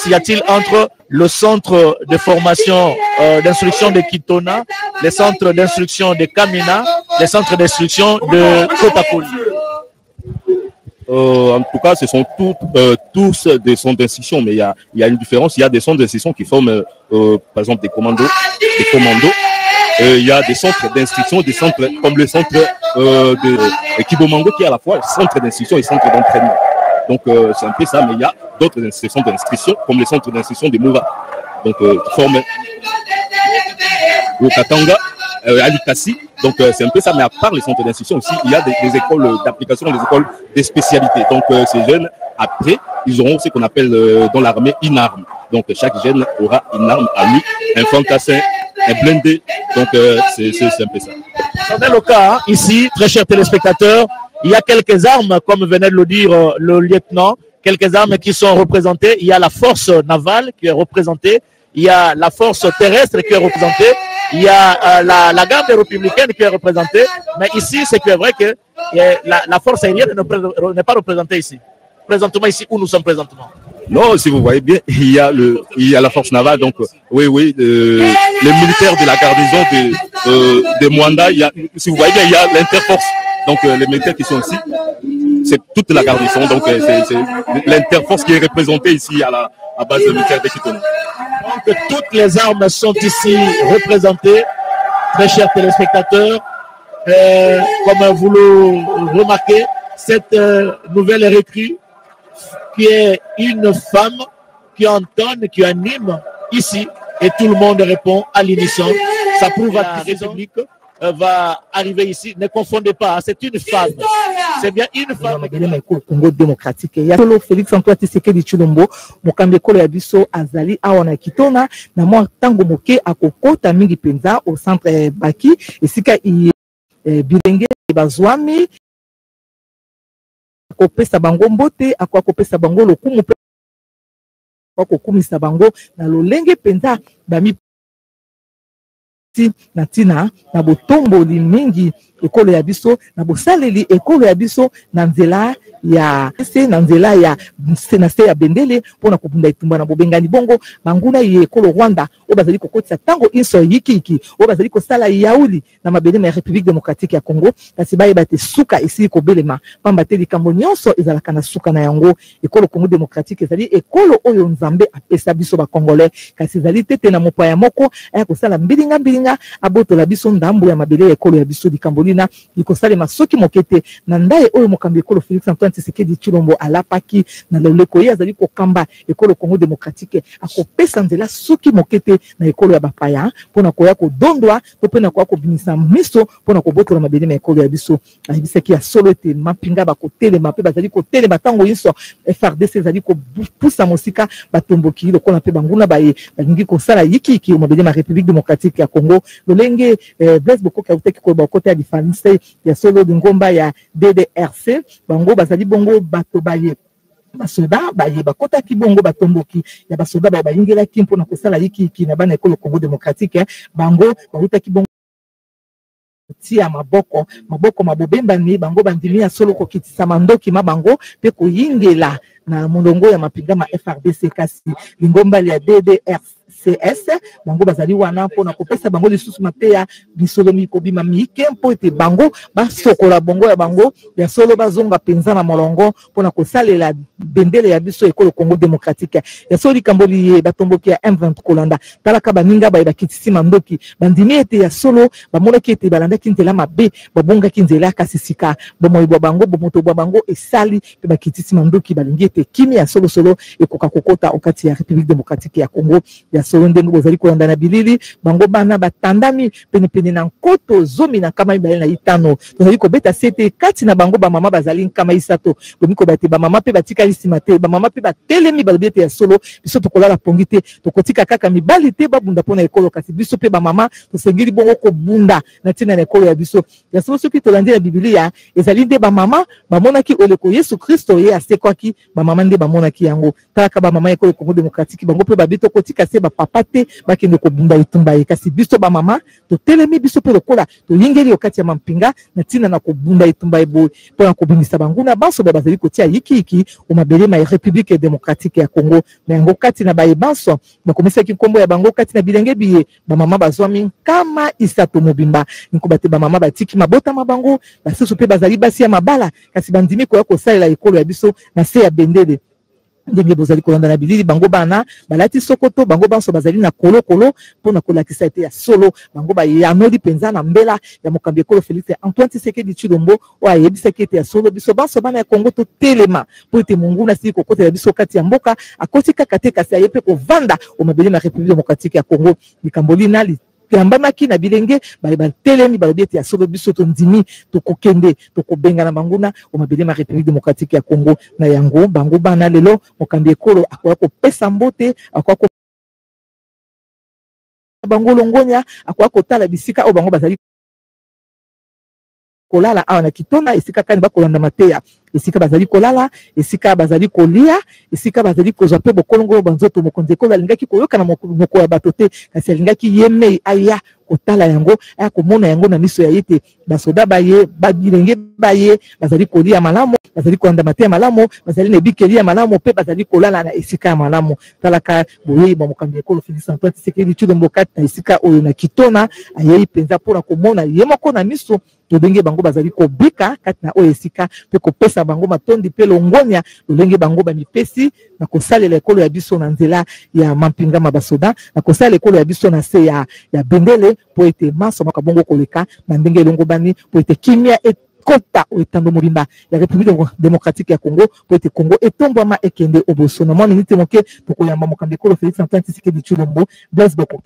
Y a-t-il entre le centre de formation d'instruction de Kitona, les centres d'instruction de Kamina, les centres d'instruction de Kotakoli? En tout cas, ce sont tous des centres d'instruction, mais il y a une différence. Il y a des centres d'instruction qui forment, par exemple, des commandos. Il y a des centres d'instruction, des centres comme le centre de Kibomango qui est à la fois centre d'instruction et centre d'entraînement. Donc, c'est un peu ça, mais il y a d'autres centres d'instruction, comme les centres d'instruction de Moura, donc qui forment au Katanga, à Likasi. Donc, c'est un peu ça, mais à part les centres d'instruction aussi, il y a des écoles d'application, des écoles de spécialité. Donc, ces jeunes, après, ils auront ce qu'on appelle dans l'armée une arme. Donc, chaque jeune aura une arme à lui, un fantassin, un blindé. Donc, c'est un peu ça. C'est le cas, ici, très chers téléspectateurs. Il y a quelques armes, comme venait de le dire le lieutenant, quelques armes qui sont représentées. Il y a la force navale qui est représentée. Il y a la force terrestre qui est représentée. Il y a la garde républicaine qui est représentée. Mais ici, c'est vrai que la force aérienne n'est pas représentée ici. Présentement, ici où nous sommes présentement. Non, si vous voyez bien, il y a la force navale. Donc, oui, les militaires de la garnison de Mwanda, si vous voyez bien, il y a l'interforce. Donc, les militaires qui sont ici, c'est toute la garnison. Donc, c'est l'interforce qui est représentée ici à la base militaire de Kitona. Donc, toutes les armes sont ici représentées, très chers téléspectateurs. Comme vous le remarquez, cette nouvelle recrue qui est une femme qui entonne, qui anime ici, et tout le monde répond à l'unisson. Ça prouve à la République va arriver ici. Ne confondez pas, c'est une femme. C'est bien une femme. Congo démocratique. Il y a solo Félix Antoine Tshisekedi Tshilombo, mokambi ekolo ya biso azali awa na Kitona, na mwa tango moke akokota mingi penza au centre Baki, esika bilenge bazwami akopesa bango mbote, akopesa bango lokumu, akokumisa bango na lolenge penza bami na tina na botomboli mingi ekolo ya biso na bosaleli ekolo ya biso na nzela ya senase ya bendele pona kubunda itumba na bobengani bongo banguna ye ekolo Rwanda o bazali kokotisa tango inso yiki o bazali kosala yauli na mabele ya République démocratique ya Congo kasi baye bate suka isi ko belema pamba te likambo nyonso ezalaka na suka na yango ekolo Congo démocratique ezali ekolo oyo nzambe apesa biso ba congolais kasi ezali tete na mopaya moko aya kosala mbilinga aboto la biso ndambu ya mabele ya ekolo ya biso likambo lina likosale masoki mokete na ndaye oyo mokambi ekolo Félix Antoine Tshisekedi Tshilombo alapaki na loleko ye azali kokamba ekolo Congo démocratique akopesa nzela soki mokete na ekolo ya bapaya pona koya kodondwa to pena koya kobimisa miso pona kobotola mabele na ekolo ya biso ayebisaki ya solo ete mapinga bakotelema mpe bazali kotelema tango nyonso FRDC ezali kopusa mosika batomboki lokola mpe banguna balingi kosala yiki mabele na République démocratique ya Congo lolenge Blaise Bokoka utaki ko bakota ya diference ya solo ngomba ya DDRC bango bazali bongo bato baye basoda baye bakota ki bongo batomboki ya basoda baye bayingela ki mpona kosala yiki na bana ekolo Congo démocratique bango bautaki bongo tia maboko mabobembani bango bandimi ya solo kokitisa mandoki mabango pe koyingela na mondongo ya mapinga ma FRDC kasi lingomba ya DDRCS bango bazali wana mpona kopesa bango lisusu mapeya bisolo mikobima mike mpo ete bango basokola bongo ya bango ya solo bazonga penza na molongo mpona kosalela bendele ya biso ekolo Congo démocratique ya solo likamboli batomboki ya M20 kolanda talaka baninga baye bakitisi mandoki bandimi ete ya solo bamonaki ete balandaki nzela mabe babongaki nzela kasi sika bomoyibwa bango bomoto bwa bango esali pe bakitisi mandoki balingi ete kimi ya solo ekoka kokota okati ya République démocratique ya Congo ya solo ndenge bozali kolanda na bilili bango bana batandami pene na nkoto zomi na kama ibale na itano tozali kobeta sete kati na bango bamama bazali nkama isato bomiko bate bamama pe batika lisima te bamama pe batelemi balobete ya solo biso tokolala pongi te tokotika kaka mibali te babunda pona ekolo kasi biso pe bamama tosengeli bongo kobunda na tina na ekolo ya biso ya solo soki tolandi na Biblia ezali nde bamama bamonaki oleko Yesu Kristo ye asekwaki bamama nde bamonaki yango talaka bamama ekolo Congo démocratique bango pe babito kotika se ba papa te bakende ko bunda itumba ye kasi biso ba mama to telemi biso pe lokola to yingeli okati ya mampinga na tina na ko bunda itumba ye bo pona ko bimisa banguna banso ba bazali ko tia yiki o mabele ma République démocratique ya Congo na yango kati na baye banso bakomisa ki kombo ya bango kati na bilenge biye ba mama bazwami kama isato mobimba niko bate ba mama batiki mabota mabango basusu pe bazali basi ya mabala kasi bandimi ko ya ko salela ekolo ya biso na se ya bendele ndenge bozali kolanda na bilili bango bana balati sokoto bango banso bazali na kolo pona kolakisa ete ya solo bango ba yanoli penza na mbela ya mokambi ekolo Félix Antoine Tshisekedi Tshilombo o ayebisaki ete ya solo biso banso bana ya Kongo to telema po ete monguna sili kokotela biso kati ya mboka akoti kaka te kasi ayepe kovanda o mabele na République démocratique ya Congo likambo linali yambamaki na bilenge telemi balobi ete ya solo biso to ndimi to kokende to kobenga na banguna o mabele ma République démocratique ya Congo na yango bango bana lelo mokambi ekolo akoya kopesa mbote akoya ko bango longonya akoya kotala bisika o bango bazali kolala awa na kitona esika kani bakolanda mateya esika bazali kolala esika bazali kolia esika bazali kozwa pe bokolongo banzoto mokonzi ekolo alingaki koyoka na moko ya bato te kasi alingaki yemei aya kotala yango aya komona yango na miso ya yete basoda baye babilenge baye bazali kolia malamu bazali kolanda mateya malamu bazali na ebikeli ya malamu pe bazali kolala na esika ya malamu talaka boyei ba mokambi ekolo Félix Antoine Tshisekedi Tshilombo kati na esika oyo na kitona ayei penza mpona komona ye moko na miso tolenge bango bazali kobika kati na oyo esika pe kopesa bango matondi pe longonya lolenge bango bamipesi na kosalela ekolo ya biso na nzela ya mampinga mabasoda na kosalela ekolo ya biso na se ya bendele po ete maso maka bongo koleka na ndenge elongo bani po ete kimia kota oetando mobimba ya République démocratique ya Congo po ete Congo etombwama ekende oboso na mwa minute moke tokoyamba mokambi ekolo Félix Antoine Tshisekedi Tshilombo Blaise Boko.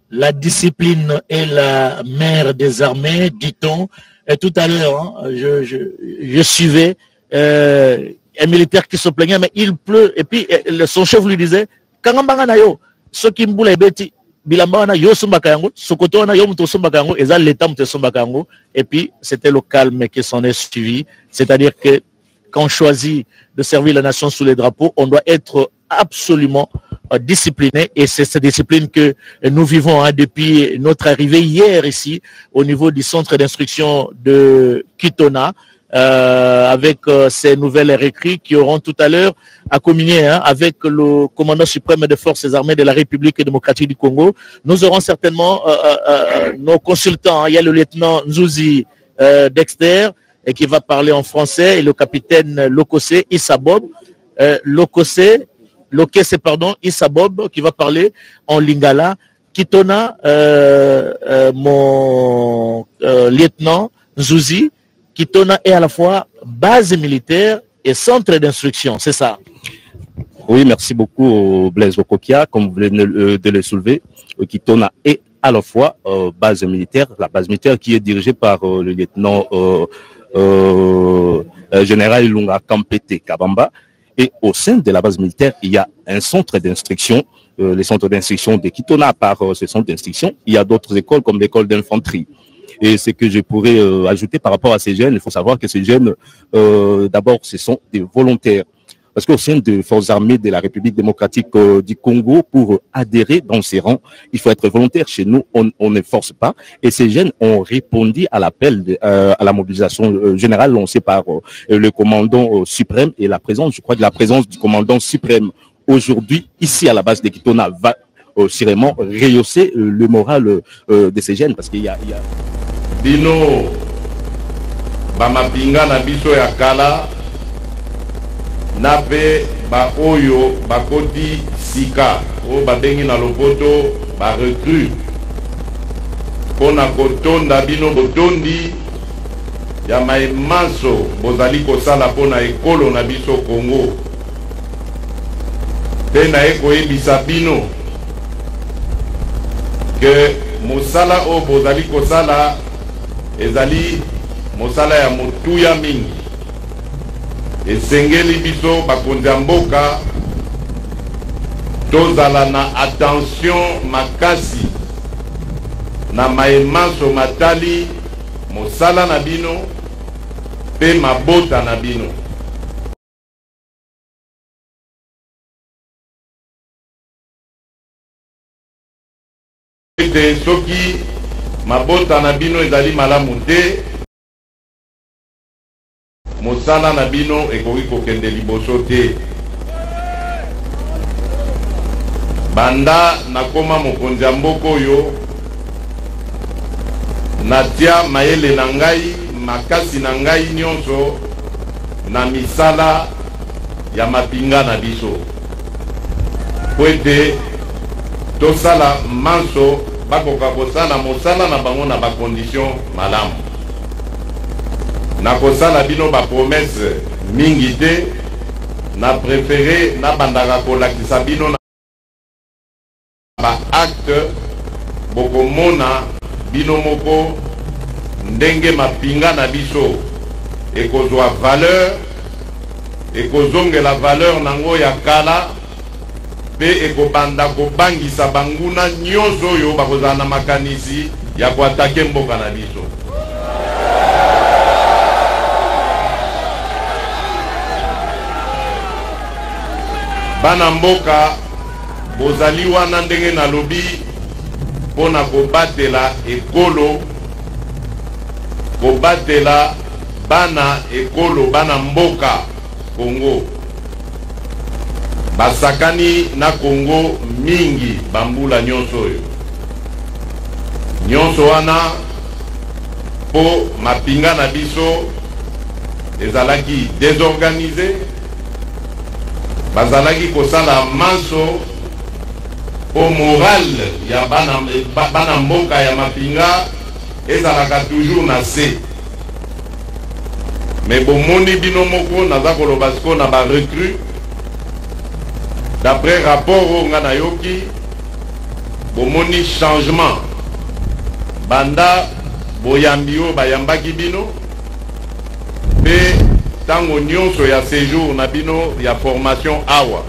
La discipline est la mère des armées, dit-on. Et tout à l'heure, hein, je suivais un militaire qui se plaignait, mais il pleut. Et puis son chef lui disait, Kangambanga na yo, ce qui mboula ebeti, bilamba na yo sumbaka yango, sokoto na yo muto sumbaka yango, eza l'état muto sumbaka yango. Et puis c'était le calme qui s'en est suivi. C'est-à-dire que quand on choisit de servir la nation sous les drapeaux, on doit être absolument discipliné, et c'est cette discipline que nous vivons depuis notre arrivée hier ici au niveau du centre d'instruction de Kitona avec ces nouvelles recrues qui auront tout à l'heure à communier avec le commandant suprême des forces armées de la République démocratique du Congo. Nous aurons certainement nos consultants. Il y a le lieutenant Nzuzi Dexter et qui va parler en français, et le capitaine Lokose Issabob Issabob qui va parler en lingala. Kitona, mon lieutenant Nzuzi, Kitona est à la fois base militaire et centre d'instruction, c'est ça? Oui, merci beaucoup Blaise Bokokia, comme vous venez de le soulever. Kitona est à la fois base militaire, la base militaire qui est dirigée par le lieutenant général Ilunga Kampete Kabamba. Et au sein de la base militaire, il y a un centre d'instruction, les centres d'instruction de Kitona. À part ce centre d'instruction, il y a d'autres écoles comme l'école d'infanterie. Et ce que je pourrais ajouter par rapport à ces jeunes, il faut savoir que ces jeunes, d'abord, ce sont des volontaires. Parce qu'au sein des forces armées de la République démocratique du Congo, pour adhérer dans ces rangs, il faut être volontaire. Chez nous, on ne force pas. Et ces jeunes ont répondu à l'appel, à la mobilisation générale lancée par le commandant suprême. Et la présence, je crois que la présence du commandant suprême aujourd'hui, ici à la base de Kitona, va sûrement rehausser le moral de ces jeunes. Parce qu'il y a... Bino, Bamapinga na biso ya kala, nape ba oyo bakoti sika o babengi na lopoto ba recrue pona kotonda bino botondi ya maimanso bozali kosala pona ekolo na biso Congo pe na ekoyebisa bino ke mosala o bozali kosala ezali mosala ya motuya mingi. Esengeli biso bakonzi ya mboka tozala na attention makasi na maemanso matali mosala na bino pe mabota na bino. ete soki mabota na bino ezali malamu te mosala na bino ekoki kokende liboso te. Banda nakoma mokonzi ya mboka oyo natia mayele na ngai makasi na ngai nyonso na misala ya mapinga na biso po ete tosala manso bakoka kosala mosala na bango na bakondition malamu. Nakosala bino bapromese mingi te, na prefere na bandaka kolakisa bino na baacte bokomona bino moko ndenge mapinga na biso ekozwa valeur, ekozongela valeur nango ya kala, pe ekobanda kobangisa banguna nyonso oyo bakozala na makanisi ya koatake mboka na biso. Bana mboka bozali wana ndenge na lobi pona kobatela ekolo, kobatela bana ekolo, bana mboka Congo. Basakani na Congo mingi bambula nyonso oyo. Nyonso wana po mapinga na biso ezalaki désorganisé, bazalaki kosala manso po moral ya bana mboka ya mapinga ezalaka toujours na se. Mais bomoni bino moko naza koloba siko na ba recrue d'après rapport nga na yoki bomoni changement banda boyambi o bayambaki bino pe tango nyonso ya séjour na bino ya formation awa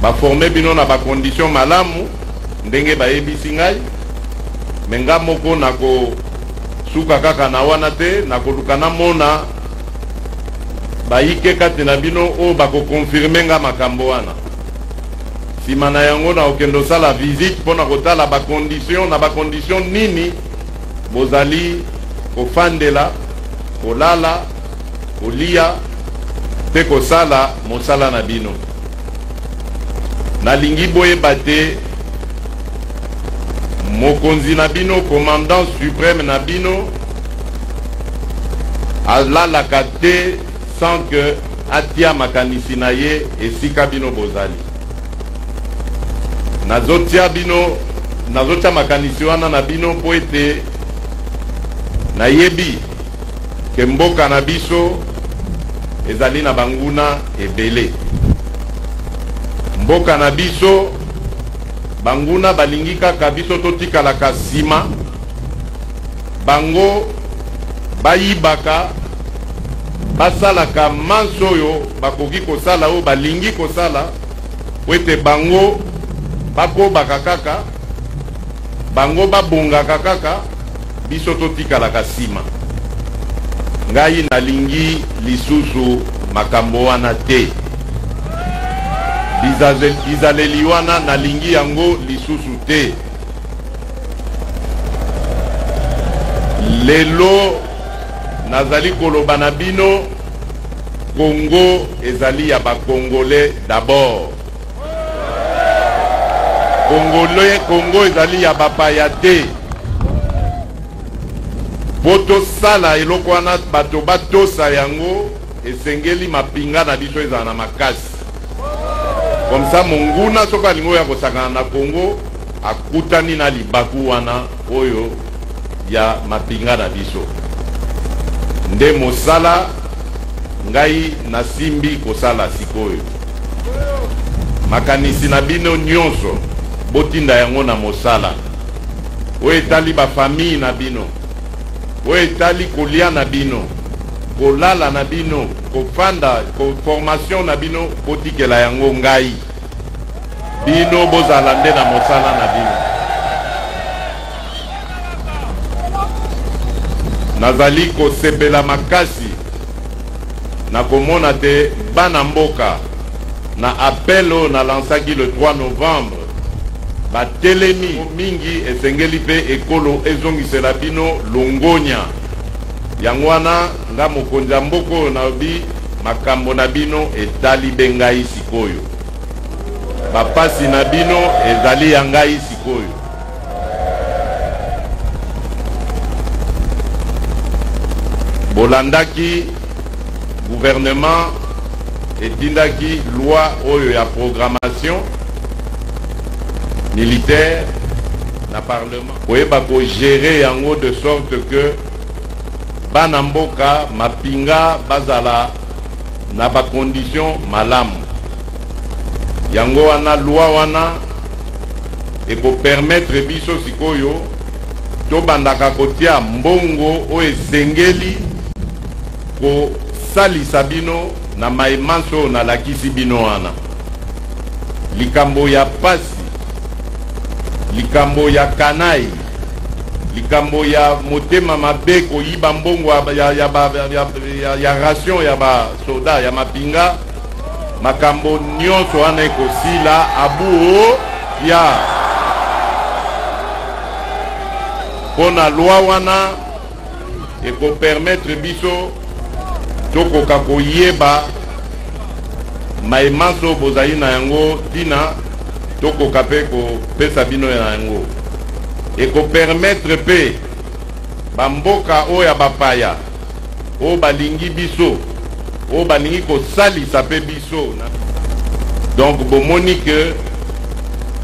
baforme bino na bacondition malamu ndenge bayebisi ngai, menga moko nako suka kaka na wana te, nakoluka na mona bayike kati na bino o bako confirmer nga makambo wana. Sima na yango na okendo sala visite pona kotala bacondition na bacondition nini bozali kofandela, kolala, kolia te kosala mosala na bino. Nalingi boyeba te mokonzi na bino, commandant suprême na bino alalaka te sans que atia makanisi na ye esika bino bozali. Nazotia makanisi wana na bino po ete nayebi ke mboka na biso ezali na banguna ebele. Mboka na biso banguna balingi kaka biso totikalaka sima, bango bayibaka basalaka manso oyo bakoki kosala oyo balingi kosala wete bango bakobaka kaka, bango babongaka kaka, biso totikalaka sima. Ngai nalingi lisusu makambo wana te. Bizaleli wana nalingi yango lisusu te. Lelo nazali koloba na bino, Congo ezali ya bakongolais d'abord. Congo ezali ya bapaya te. Poto sala eloko wana bato batosa yango esengeli mapinga na biso ezala na makasi. Comme ça monguna soka lingo ya kosakana na Congo akutani na libaku wana oyo ya mapinga na biso. Nde mosala ngai nasimbi kosala sikoyo. Makanisi na bino nyonso botinda yango na mosala. Oyo etali ba famille na bino, oyo etali kolia na bino, kolala na bino, kofanda, formation na bino, botikela yango ngai. Bino bozala nde na mosala na bino. Nazali kosepela makasi na komona te bana mboka na appel na lansaki le 3 novembre batelemi mingi esengeli pe ekolo ezongisela bino longonya. Yango wana nga mokonzi ya mboka oyo nabi makambo na bino etali bengai sikoyo. Bapasi na bino ezali ya ngai sikoyo. Bolandaki gouvernement etindaki loi oyo ya programmation militaire na parlement. Oyeba ko gérer yango de sorte que bana mboka mapinga bazala na ba condition malamu. Yango wana loi wana eko permettre biso sikoyo to bandaka kotia mbongo o esengeli ko salisa bino na maimanso na lakisi bino wana. Likambo ya pasi, likambo ya kanai, likambo ya motema mabe koyiba mbongo ya ration ya ba soda ya mapinga, makambo nyonso wana ekosila abuo ya pona loi wana eko permettre biso tokoka koyeba maimanso bozali na yango tina tokoka pe kopesa bino na yango. Eko permettre pe bamboka oya bapaya o balingi biso o balingi kosalisa pe biso. Donc bomoni que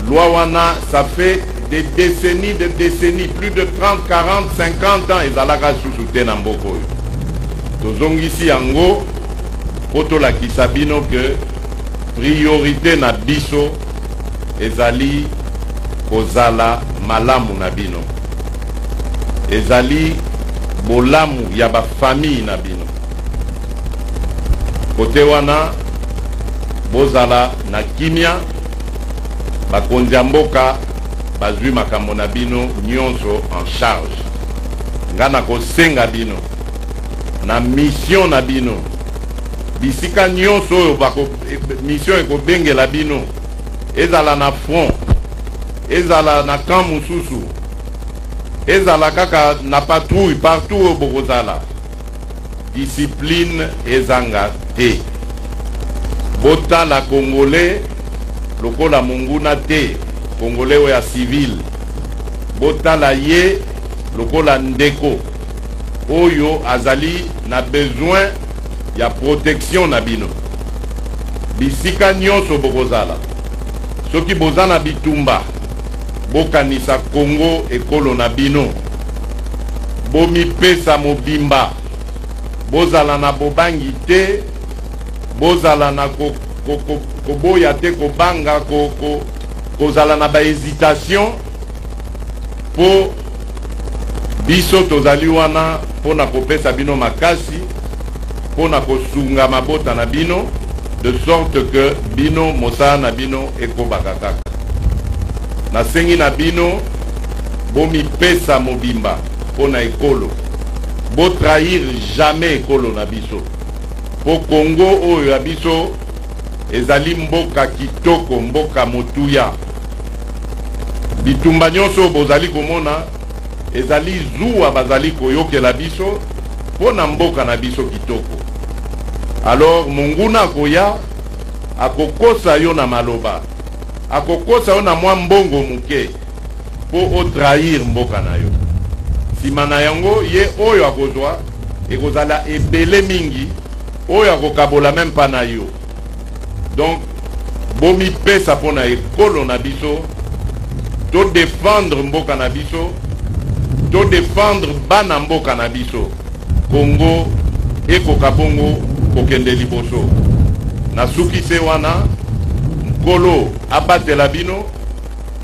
loi wana ça fait des décennies, plus de 30, 40, 50 ans ezalaka susu te na mboka oyo. Tozongisi yango poto la kisabino que priorité na biso ezali kozala malamu na bino, ezali bolamu ya ba famille na bino. Kote wana bozala na kimia, bakonzi ya mboka bazwi makambo na bino nyonso en charge. Ngana kosenga bino na mission na bino bisika nyonso oyo mission ekobengela bino, ezala na front, ezala na camp mususu, ezala kaka na patrouille partout oyo bokozala, discipline ezanga te. Botala congolais lokola monguna te, congolais oyo ya civil. Botala ye lokola ndeko oyo azali na besoin ya protection na bino. Bisika nyonso bokozala, soki bozana bitumba bokanisa Congo ekolo na bino, bomipesa mobimba, bozala na bobangi te, bozala na koboya te, kobanga kozala na ba hésitation. Po biso tozali wana pona kopesa bino makasi, pona kosunga mabota na bino, de sorte que bino mosala na bino ekobaka kaka. Nasengi na bino bomipesa mobimba pona ekolo, bo trahir jamais ekolo na biso. Po Congo oyo ya biso ezali mboka kitoko, mboka motuya. Bitumba nyonso bozali komona ezali zuwa bazali koyokela biso pona mboka na biso kitoko. Alors monguna koya akokosa yo na maloba, akokosa yo na mwa mbongo muke po o trahir mboka na yo. Sima na yango ye oyo akozwa ekozala ebele mingi oyo akokabola même pa na yo. Donc bomi pesa pona ekolo na biso, to défendre mboka na biso, to défendre bana mboka na biso. Congo ekoka bongo kokende liboso. Na suki se wana mkolo abatela bino,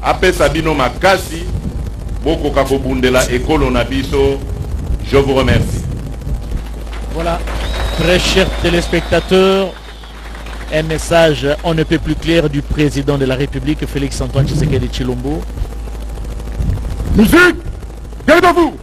apesa bino makasi, boko kakobundela ekolo na biso. Je vous remercie. Voilà, très chers téléspectateurs, un message on ne peut plus clair du président de la République, Félix-Antoine Tshisekedi Tshilombo. Musique, derrière vous.